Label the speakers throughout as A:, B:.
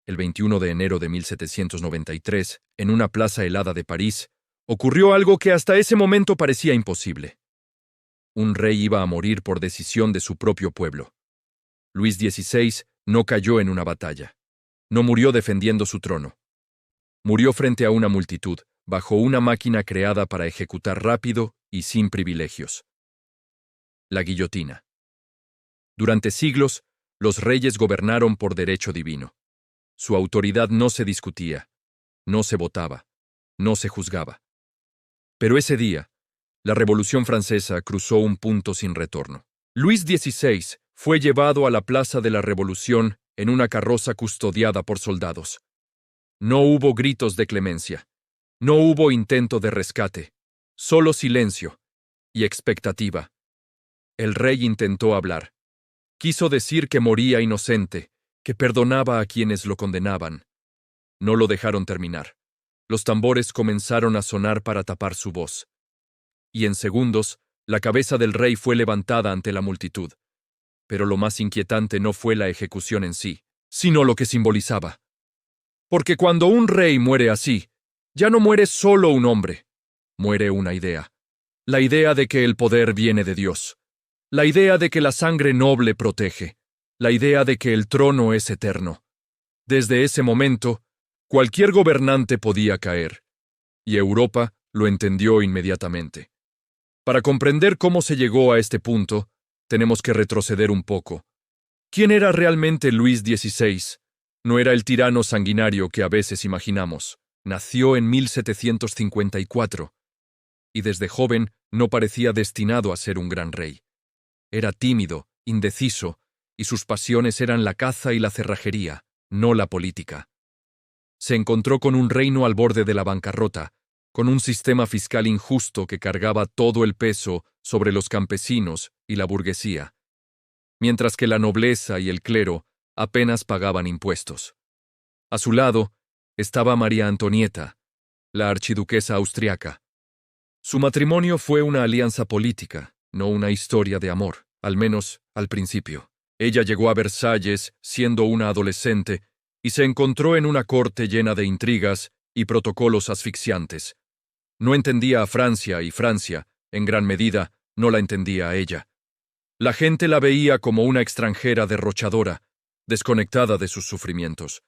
A: el 21 de enero de 1793, en una plaza helada de París, ocurrió algo que hasta ese momento parecía imposible. Un rey iba a morir por decisión de su propio pueblo. Luis XVI no cayó en una batalla. No murió defendiendo su trono. Murió frente a una multitud, bajo una máquina creada para ejecutar rápido y sin privilegios. La guillotina. Durante siglos, los reyes gobernaron por derecho divino. Su autoridad no se discutía, no se votaba, no se juzgaba. Pero ese día, la Revolución Francesa cruzó un punto sin retorno. Luis XVI fue llevado a la Plaza de la Revolución en una carroza custodiada por soldados. No hubo gritos de clemencia, no hubo intento de rescate, solo silencio y expectativa. El rey intentó hablar. Quiso decir que moría inocente, que perdonaba a quienes lo condenaban. No lo dejaron terminar. Los tambores comenzaron a sonar para tapar su voz. Y en segundos, la cabeza del rey fue levantada ante la multitud. Pero lo más inquietante no fue la ejecución en sí, sino lo que simbolizaba. Porque cuando un rey muere así, ya no muere solo un hombre, muere una idea. La idea de que el poder viene de Dios. La idea de que la sangre noble protege. La idea de que el trono es eterno. Desde ese momento, cualquier gobernante podía caer. Y Europa lo entendió inmediatamente. Para comprender cómo se llegó a este punto, tenemos que retroceder un poco. ¿Quién era realmente Luis XVI? No era el tirano sanguinario que a veces imaginamos. Nació en 1754, y desde joven no parecía destinado a ser un gran rey. Era tímido, indeciso, y sus pasiones eran la caza y la cerrajería, no la política. Se encontró con un reino al borde de la bancarrota, con un sistema fiscal injusto que cargaba todo el peso sobre los campesinos y la burguesía, mientras que la nobleza y el clero apenas pagaban impuestos. A su lado estaba María Antonieta, la archiduquesa austriaca. Su matrimonio fue una alianza política, no una historia de amor, al menos al principio. Ella llegó a Versalles siendo una adolescente y se encontró en una corte llena de intrigas y protocolos asfixiantes. No entendía a Francia y Francia, en gran medida, no la entendía a ella. La gente la veía como una extranjera derrochadora, desconectada de sus sufrimientos.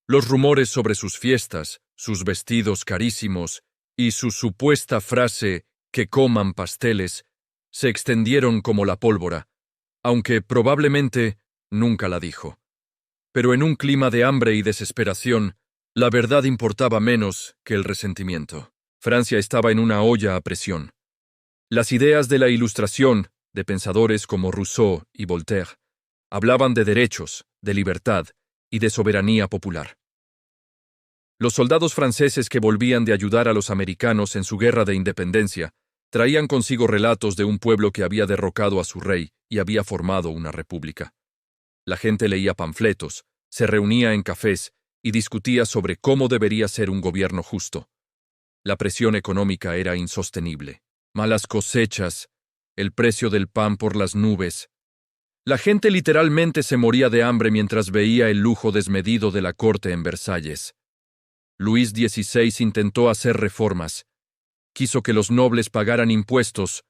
A: Los rumores sobre sus fiestas, sus vestidos carísimos y su supuesta frase «que coman pasteles» se extendieron como la pólvora, aunque probablemente nunca la dijo. Pero en un clima de hambre y desesperación, la verdad importaba menos que el resentimiento. Francia estaba en una olla a presión. Las ideas de la Ilustración, de pensadores como Rousseau y Voltaire, hablaban de derechos, de libertad y de soberanía popular. Los soldados franceses que volvían de ayudar a los americanos en su guerra de independencia traían consigo relatos de un pueblo que había derrocado a su rey y había formado una república. La gente leía panfletos, se reunía en cafés y discutía sobre cómo debería ser un gobierno justo. La presión económica era insostenible. Malas cosechas, el precio del pan por las nubes. La gente literalmente se moría de hambre mientras veía el lujo desmedido de la corte en Versalles. Luis XVI intentó hacer reformas. Quiso que los nobles pagaran impuestos,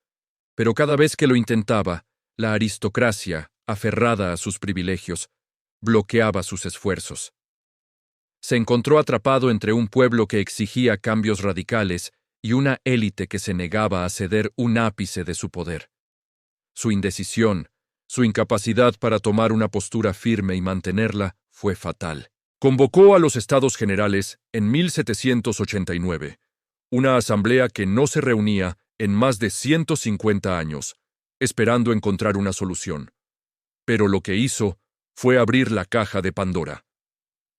A: pero cada vez que lo intentaba, la aristocracia, aferrada a sus privilegios, bloqueaba sus esfuerzos. Se encontró atrapado entre un pueblo que exigía cambios radicales y una élite que se negaba a ceder un ápice de su poder. Su indecisión, su incapacidad para tomar una postura firme y mantenerla, fue fatal. Convocó a los Estados Generales en 1789, una asamblea que no se reunía en más de 150 años, esperando encontrar una solución. Pero lo que hizo fue abrir la caja de Pandora.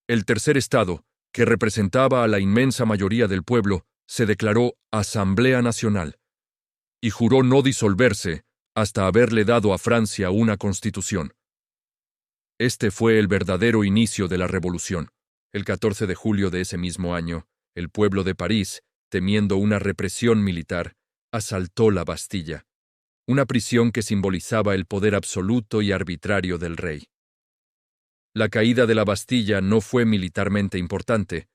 A: El tercer estado, que representaba a la inmensa mayoría del pueblo, se declaró Asamblea Nacional y juró no disolverse hasta haberle dado a Francia una constitución. Este fue el verdadero inicio de la revolución. El 14 de julio de ese mismo año, el pueblo de París, temiendo una represión militar, asaltó la Bastilla, una prisión que simbolizaba el poder absoluto y arbitrario del rey. La caída de la Bastilla no fue militarmente importante,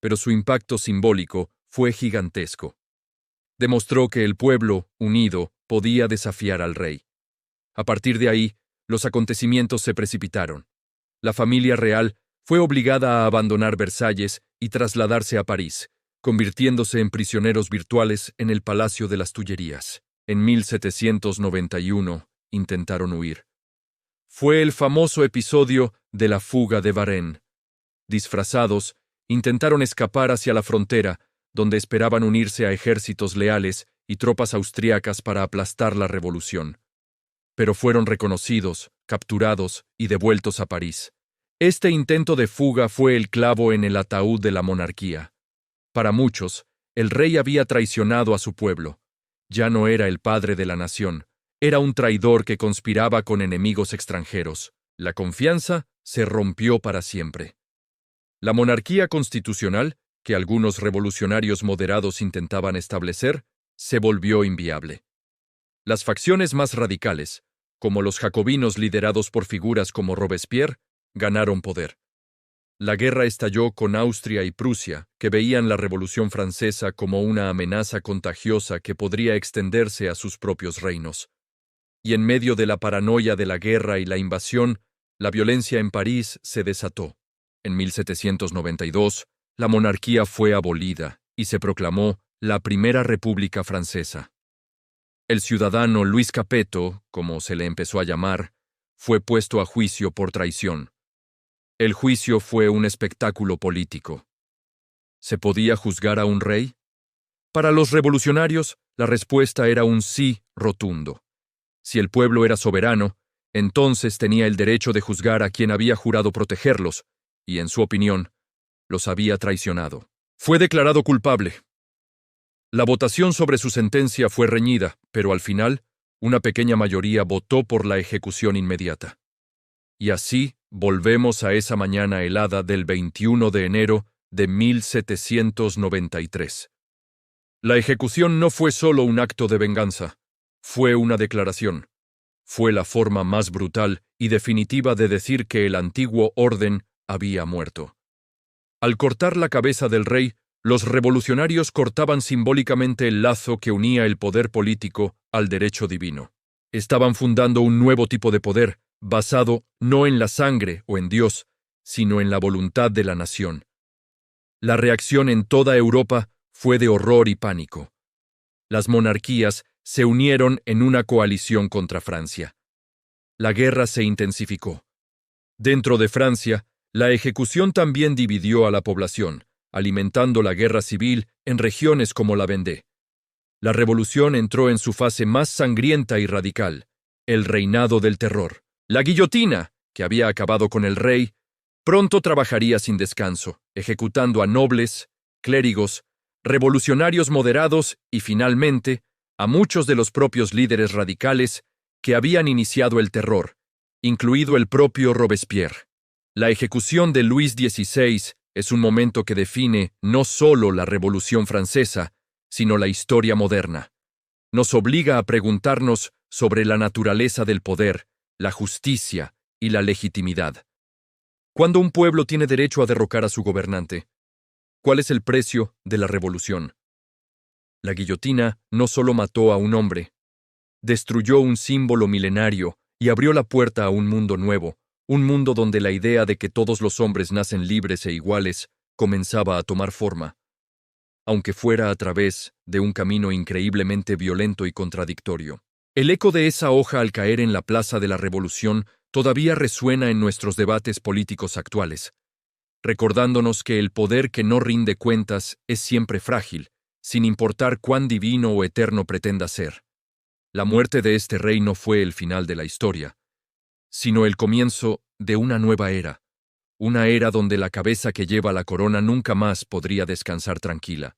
A: pero su impacto simbólico fue gigantesco. Demostró que el pueblo, unido, podía desafiar al rey. A partir de ahí, los acontecimientos se precipitaron. La familia real fue obligada a abandonar Versalles y trasladarse a París, convirtiéndose en prisioneros virtuales en el Palacio de las Tullerías. En 1791 intentaron huir. Fue el famoso episodio de la fuga de Varennes. Disfrazados, intentaron escapar hacia la frontera, donde esperaban unirse a ejércitos leales y tropas austriacas para aplastar la revolución. Pero fueron reconocidos, capturados y devueltos a París. Este intento de fuga fue el clavo en el ataúd de la monarquía. Para muchos, el rey había traicionado a su pueblo. Ya no era el padre de la nación, era un traidor que conspiraba con enemigos extranjeros. La confianza se rompió para siempre. La monarquía constitucional, que algunos revolucionarios moderados intentaban establecer, se volvió inviable. Las facciones más radicales, como los jacobinos liderados por figuras como Robespierre, ganaron poder. La guerra estalló con Austria y Prusia, que veían la Revolución Francesa como una amenaza contagiosa que podría extenderse a sus propios reinos. Y en medio de la paranoia de la guerra y la invasión, la violencia en París se desató. En 1792, la monarquía fue abolida y se proclamó la Primera República Francesa. El ciudadano Luis Capetto, como se le empezó a llamar, fue puesto a juicio por traición. El juicio fue un espectáculo político. ¿Se podía juzgar a un rey? Para los revolucionarios, la respuesta era un sí rotundo. Si el pueblo era soberano, entonces tenía el derecho de juzgar a quien había jurado protegerlos, y en su opinión, los había traicionado. Fue declarado culpable. La votación sobre su sentencia fue reñida, pero al final, una pequeña mayoría votó por la ejecución inmediata. Y así volvemos a esa mañana helada del 21 de enero de 1793. La ejecución no fue solo un acto de venganza, fue una declaración. Fue la forma más brutal y definitiva de decir que el antiguo orden había muerto. Al cortar la cabeza del rey, los revolucionarios cortaban simbólicamente el lazo que unía el poder político al derecho divino. Estaban fundando un nuevo tipo de poder, basado no en la sangre o en Dios, sino en la voluntad de la nación. La reacción en toda Europa fue de horror y pánico. Las monarquías se unieron en una coalición contra Francia. La guerra se intensificó. Dentro de Francia, la ejecución también dividió a la población, alimentando la guerra civil en regiones como la Vendée. La revolución entró en su fase más sangrienta y radical, el reinado del terror. La guillotina, que había acabado con el rey, pronto trabajaría sin descanso, ejecutando a nobles, clérigos, revolucionarios moderados y, finalmente, a muchos de los propios líderes radicales que habían iniciado el terror, incluido el propio Robespierre. La ejecución de Luis XVI es un momento que define no solo la Revolución Francesa, sino la historia moderna. Nos obliga a preguntarnos sobre la naturaleza del poder, la justicia y la legitimidad. ¿Cuándo un pueblo tiene derecho a derrocar a su gobernante? ¿Cuál es el precio de la revolución? La guillotina no solo mató a un hombre, destruyó un símbolo milenario y abrió la puerta a un mundo nuevo, un mundo donde la idea de que todos los hombres nacen libres e iguales comenzaba a tomar forma, aunque fuera a través de un camino increíblemente violento y contradictorio. El eco de esa hoja al caer en la plaza de la Revolución todavía resuena en nuestros debates políticos actuales, recordándonos que el poder que no rinde cuentas es siempre frágil, sin importar cuán divino o eterno pretenda ser. La muerte de este rey no fue el final de la historia, sino el comienzo de una era donde la cabeza que lleva la corona nunca más podría descansar tranquila.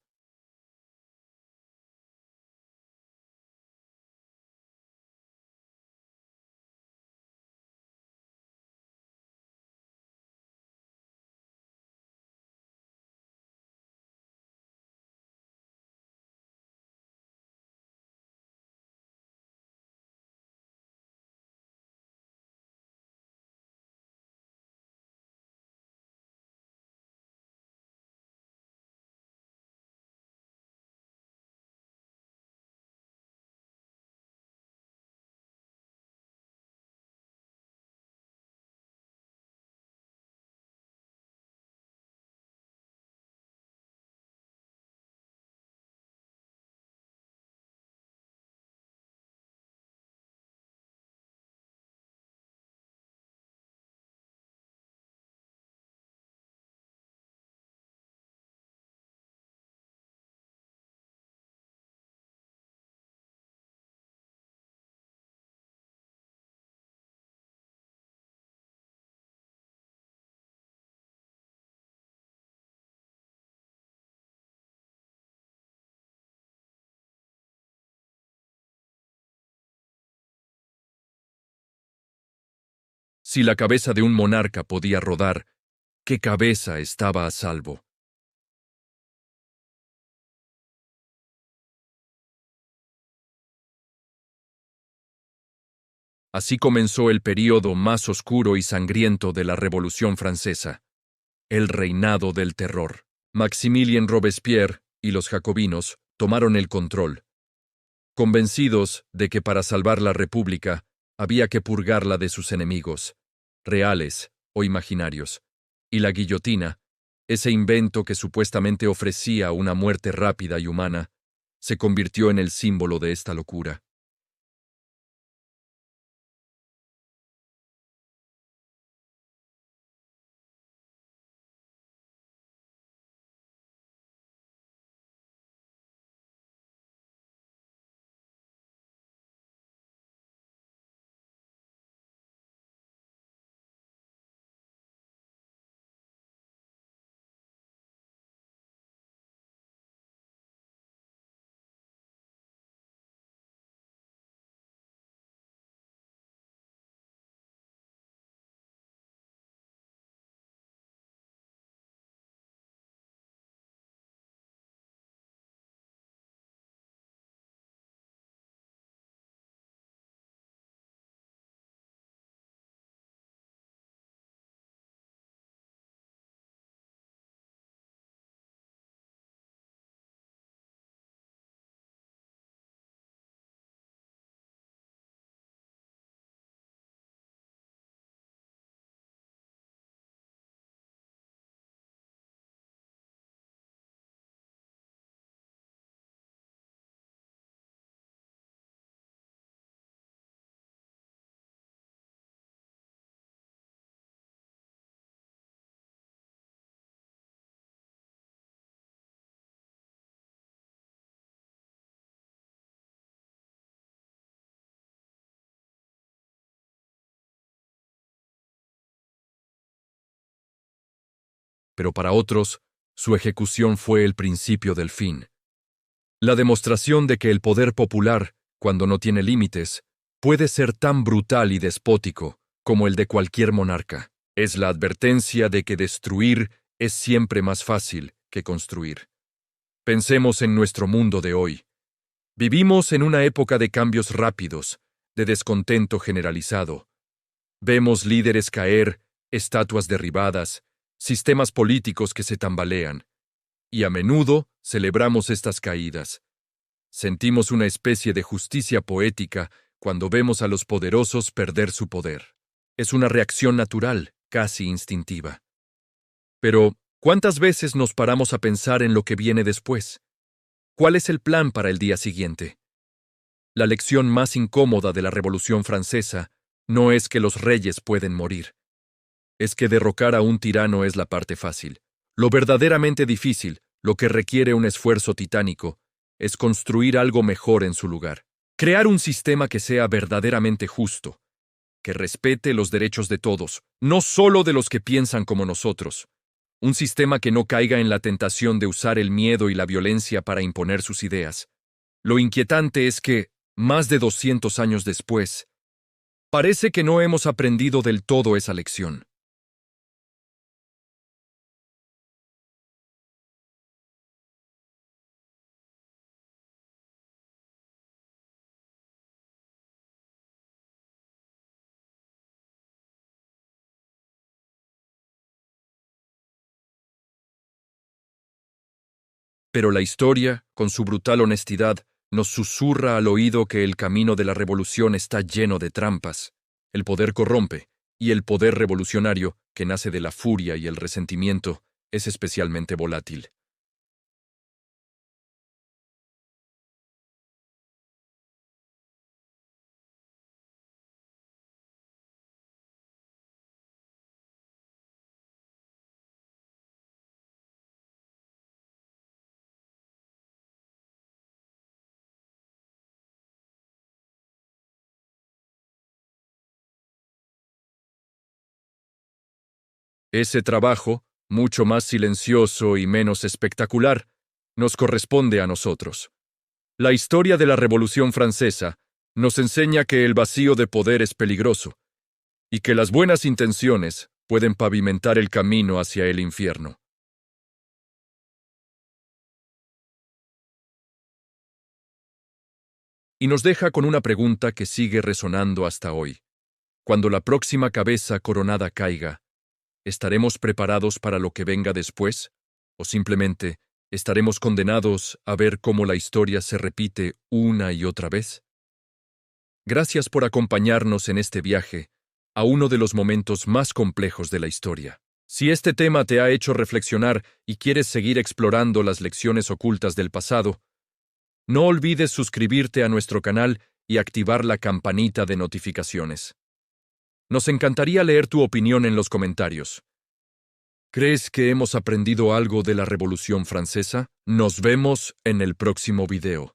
A: Si la cabeza de un monarca podía rodar, ¿qué cabeza estaba a salvo? Así comenzó el período más oscuro y sangriento de la Revolución Francesa, el reinado del terror. Maximilien Robespierre y los jacobinos tomaron el control, convencidos de que para salvar la República había que purgarla de sus enemigos, reales o imaginarios, y la guillotina, ese invento que supuestamente ofrecía una muerte rápida y humana, se convirtió en el símbolo de esta locura. Pero para otros, su ejecución fue el principio del fin. La demostración de que el poder popular, cuando no tiene límites, puede ser tan brutal y despótico como el de cualquier monarca. Es la advertencia de que destruir es siempre más fácil que construir. Pensemos en nuestro mundo de hoy. Vivimos en una época de cambios rápidos, de descontento generalizado. Vemos líderes caer, estatuas derribadas, sistemas políticos que se tambalean, y a menudo celebramos estas caídas. Sentimos una especie de justicia poética cuando vemos a los poderosos perder su poder. Es una reacción natural, casi instintiva. Pero, ¿cuántas veces nos paramos a pensar en lo que viene después? ¿Cuál es el plan para el día siguiente? La lección más incómoda de la Revolución Francesa no es que los reyes pueden morir. Es que derrocar a un tirano es la parte fácil. Lo verdaderamente difícil, lo que requiere un esfuerzo titánico, es construir algo mejor en su lugar. Crear un sistema que sea verdaderamente justo, que respete los derechos de todos, no solo de los que piensan como nosotros. Un sistema que no caiga en la tentación de usar el miedo y la violencia para imponer sus ideas. Lo inquietante es que, más de 200 años después, parece que no hemos aprendido del todo esa lección. Pero la historia, con su brutal honestidad, nos susurra al oído que el camino de la revolución está lleno de trampas. El poder corrompe, y el poder revolucionario, que nace de la furia y el resentimiento, es especialmente volátil. Ese trabajo, mucho más silencioso y menos espectacular, nos corresponde a nosotros. La historia de la Revolución Francesa nos enseña que el vacío de poder es peligroso, y que las buenas intenciones pueden pavimentar el camino hacia el infierno. Y nos deja con una pregunta que sigue resonando hasta hoy. Cuando la próxima cabeza coronada caiga, ¿estaremos preparados para lo que venga después? ¿O simplemente estaremos condenados a ver cómo la historia se repite una y otra vez? Gracias por acompañarnos en este viaje a uno de los momentos más complejos de la historia. Si este tema te ha hecho reflexionar y quieres seguir explorando las lecciones ocultas del pasado, no olvides suscribirte a nuestro canal y activar la campanita de notificaciones. Nos encantaría leer tu opinión en los comentarios. ¿Crees que hemos aprendido algo de la Revolución Francesa? Nos vemos en el próximo video.